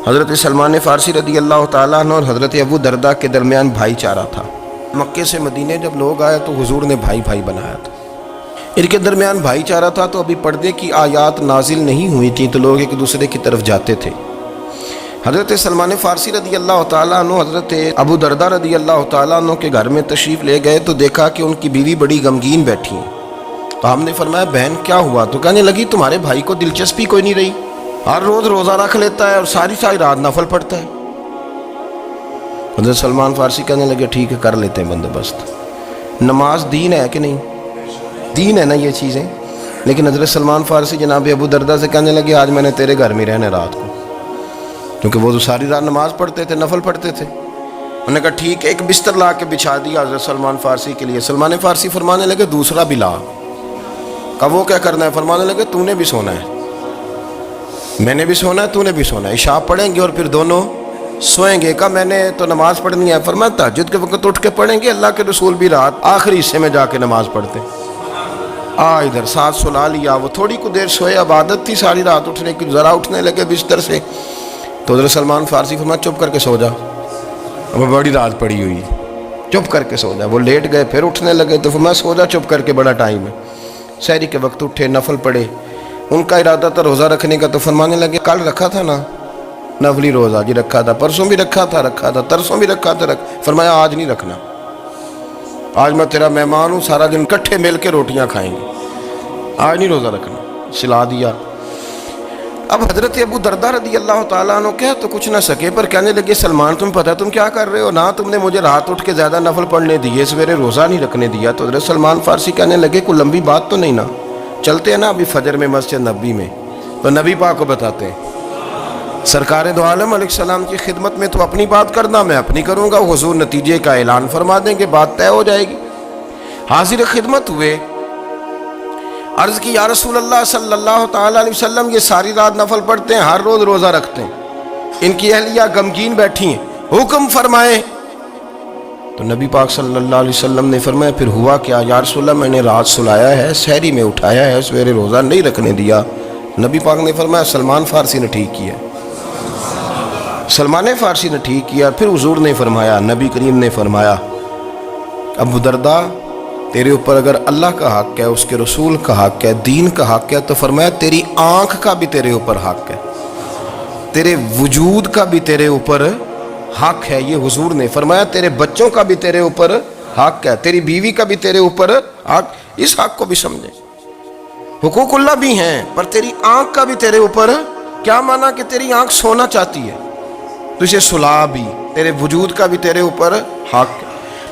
حضرت سلمان فارسی رضی اللہ تعالیٰ عنہ اور حضرت ابو دردہ کے درمیان بھائی چارہ تھا۔ مکے سے مدینے جب لوگ آئے تو حضور نے بھائی بھائی بنایا تھا، ان کے درمیان بھائی چارہ تھا، تو ابھی پردے کی آیات نازل نہیں ہوئی تھیں تو لوگ ایک دوسرے کی طرف جاتے تھے۔ حضرت سلمان فارسی رضی اللہ تعالیٰ عنہ حضرت ابو دردہ رضی اللہ تعالیٰ عنہ کے گھر میں تشریف لے گئے تو دیکھا کہ ان کی بیوی بڑی غمگین بیٹھی ہیں۔ تو ہم نے فرمایا بہن کیا ہوا؟ تو کہنے لگی تمہارے بھائی کو دلچسپی کوئی نہیں رہی، ہر روز روزہ رکھ لیتا ہے اور ساری رات نفل پڑھتا ہے۔ حضرت سلمان فارسی کہنے لگے ٹھیک ہے کر لیتے ہیں بندوبست۔ نماز دین ہے کہ نہیں؟ دین ہے نا یہ چیزیں۔ لیکن حضرت سلمان فارسی جناب ابو دردہ سے کہنے لگے آج میں نے تیرے گھر میں رہنا رات کو، کیونکہ وہ تو ساری رات نماز پڑھتے تھے، نفل پڑھتے تھے۔ انہوں نے کہا ٹھیک ہے، ایک بستر لا کے بچھا دیا حضرت سلمان فارسی کے لیے۔ سلمان فارسی فرمانے لگے دوسرا بھی لا۔ کہا وہ کیا کرنا ہے؟ فرمانے لگے تو نے بھی سونا ہے، میں نے بھی سونا ہے، تو نے بھی سونا ہے، عشاء پڑھیں گے اور پھر دونوں سوئیں گے۔ کہا میں نے تو نماز پڑھنی ہے۔ فرمایا تہجد کے وقت اٹھ کے پڑھیں گے، اللہ کے رسول بھی رات آخری حصے میں جا کے نماز پڑھتے۔ ادھر ساتھ سلا لیا، وہ تھوڑی کو دیر سوئے، اب عادت تھی ساری رات اٹھنے کی، ذرا اٹھنے لگے بستر سے تو حضرت سلمان فارسی فرمایا چپ کر کے سو جا، اب بڑی رات پڑی ہوئی، چپ کر کے سو جا۔ وہ لیٹ گئے، پھر اٹھنے لگے تو فرمایا سو جا چپ کر کے، بڑا ٹائم ہے۔ سحری کے وقت اٹھے، نفل پڑھے، ان کا ارادہ تھا روزہ رکھنے کا، تو فرمانے لگے کل رکھا تھا نا نفلی روزہ؟ جی رکھا تھا۔ پرسوں بھی رکھا تھا، ترسوں بھی رکھا تھا۔ فرمایا آج نہیں رکھنا، آج میں تیرا مہمان ہوں، سارا دن کٹھے مل کے روٹیاں کھائیں گے، آج نہیں روزہ رکھنا، سلا دیا۔ اب حضرت ابو دردہ رضی اللہ تعالیٰ عنہ کہہ تو کچھ نہ سکے، پر کہنے لگے سلمان تم پتہ تم کیا کر رہے ہو، نہ تم نے مجھے رات اٹھ کے زیادہ نفل پڑھنے دیے، سویرے روزہ نہیں رکھنے دیا۔ تو حضرت سلمان فارسی کہنے لگے کوئی لمبی بات تو نہیں نا، چلتے ہیں نا ابھی فجر میں مسجد نبی میں، تو نبی پاک کو بتاتے ہیں سرکار دو عالم علیہ السلام کی خدمت میں تو اپنی بات کرنا، میں اپنی کروں گا، حضور نتیجے کا اعلان فرما دیں گے، بات طے ہو جائے گی۔ حاضر خدمت ہوئے، عرض کی یا رسول اللہ صلی اللہ تعالیٰ علیہ وسلم یہ ساری رات نفل پڑھتے ہیں، ہر روز روزہ رکھتے ہیں، ان کی اہلیہ غمگین بیٹھی ہیں، حکم فرمائیں۔ تو نبی پاک صلی اللہ علیہ وسلم نے فرمایا پھر ہوا کیا؟ یا رسول اللہ میں نے رات سلایا ہے، سحری میں اٹھایا ہے، سویرے روزہ نہیں رکھنے دیا۔ نبی پاک نے فرمایا سلمان فارسی نے ٹھیک کیا، سلمان فارسی نے ٹھیک کیا۔ پھر حضور نے فرمایا، نبی کریم نے فرمایا ابو دردہ تیرے اوپر اگر اللہ کا حق ہے، اس کے رسول کا حق ہے، دین کا حق ہے، تو فرمایا تیری آنکھ کا بھی تیرے اوپر حق ہے، تیرے وجود کا بھی تیرے اوپر حق ہے۔ یہ حضور نے فرمایا تیرے بچوں کا بھی تیرے اوپر حق ہے، تیری بیوی کا بھی تیرے اوپر حق۔ اس حق کو بھی سمجھے، حقوق اللہ بھی ہیں، پر تیری آنکھ کا بھی تیرے اوپر کیا مانا کہ تیری آنکھ سونا چاہتی ہے تو اسے سلا بھی، تیرے وجود کا بھی تیرے اوپر حق ہے،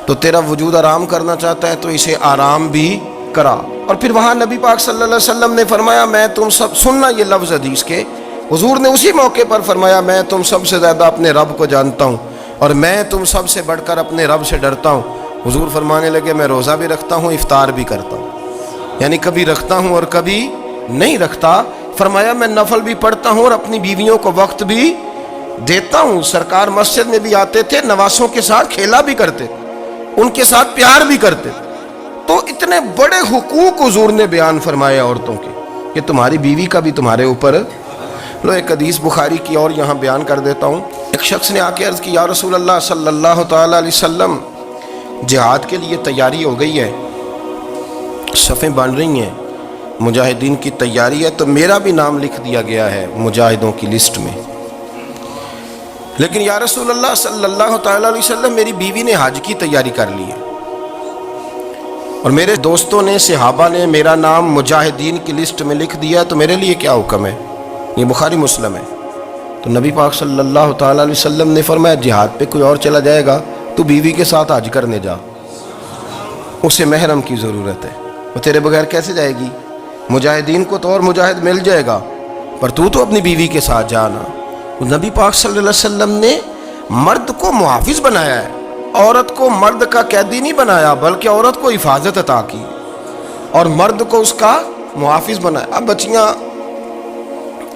تو تیرا وجود آرام کرنا چاہتا ہے تو اسے آرام بھی کرا۔ اور پھر وہاں نبی پاک صلی اللہ علیہ وسلم نے فرمایا میں تم سب، سننا یہ لفظ حدیث کے، حضور نے اسی موقع پر فرمایا میں تم سب سے زیادہ اپنے رب کو جانتا ہوں اور میں تم سب سے بڑھ کر اپنے رب سے ڈرتا ہوں۔ حضور فرمانے لگے میں روزہ بھی رکھتا ہوں، افطار بھی کرتا ہوں، یعنی کبھی رکھتا ہوں اور کبھی نہیں رکھتا۔ فرمایا میں نفل بھی پڑھتا ہوں اور اپنی بیویوں کو وقت بھی دیتا ہوں۔ سرکار مسجد میں بھی آتے تھے، نواسوں کے ساتھ کھیلا بھی کرتے تھے، ان کے ساتھ پیار بھی کرتے تھے۔ تو اتنے بڑے حقوق حضور نے بیان فرمائے عورتوں کے کہ تمہاری بیوی کا بھی تمہارے اوپر۔ لو ایک حدیث بخاری کی اور یہاں بیان کر دیتا ہوں۔ ایک شخص نے آ کے عرض کی یا رسول اللہ صلی اللہ تعالیٰ علیہ وسلم جہاد کے لیے تیاری ہو گئی ہے، صفیں بن رہی ہیں، مجاہدین کی تیاری ہے، تو میرا بھی نام لکھ دیا گیا ہے مجاہدوں کی لسٹ میں، لیکن یا رسول اللہ صلی اللہ تعالیٰ علیہ وسلم میری بیوی نے حج کی تیاری کر لی ہے اور میرے دوستوں نے، صحابہ نے میرا نام مجاہدین کی لسٹ میں لکھ دیا، تو میرے لیے کیا حکم ہے؟ یہ بخاری مسلم ہے۔ تو نبی پاک صلی اللہ تعالیٰ علیہ وسلم نے فرمایا جہاد پہ کوئی اور چلا جائے گا تو بیوی کے ساتھ حج کرنے جا، اسے محرم کی ضرورت ہے، وہ تیرے بغیر کیسے جائے گی؟ مجاہدین کو تو اور مجاہد مل جائے گا، پر تو اپنی بیوی کے ساتھ جانا۔ نبی پاک صلی اللہ علیہ وسلم نے مرد کو محافظ بنایا ہے، عورت کو مرد کا قیدی نہیں بنایا، بلکہ عورت کو حفاظت عطا کی اور مرد کو اس کا محافظ بنایا۔ اب بچیاں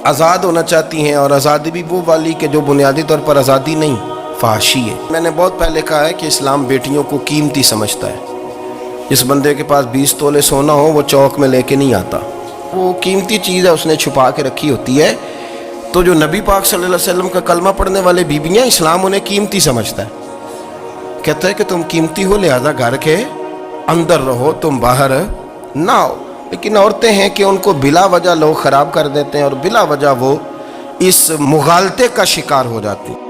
آزاد ہونا چاہتی ہیں، اور آزادی بھی وہ والی کہ جو بنیادی طور پر آزادی نہیں، فحاشی ہے۔ میں نے بہت پہلے کہا ہے کہ اسلام بیٹیوں کو قیمتی سمجھتا ہے۔ جس بندے کے پاس 20 تولے سونا ہو وہ چوک میں لے کے نہیں آتا، وہ قیمتی چیز ہے، اس نے چھپا کے رکھی ہوتی ہے، تو جو نبی پاک صلی اللہ علیہ وسلم کا کلمہ پڑھنے والے بیویاں، اسلام انہیں قیمتی سمجھتا ہے، کہتا ہے کہ تم قیمتی ہو لہذا گھر کے اندر رہو، تم باہر نہ آؤ۔ لیکن عورتیں ہیں کہ ان کو بلا وجہ لوگ خراب کر دیتے ہیں اور بلا وجہ وہ اس مغالطے کا شکار ہو جاتی ہیں۔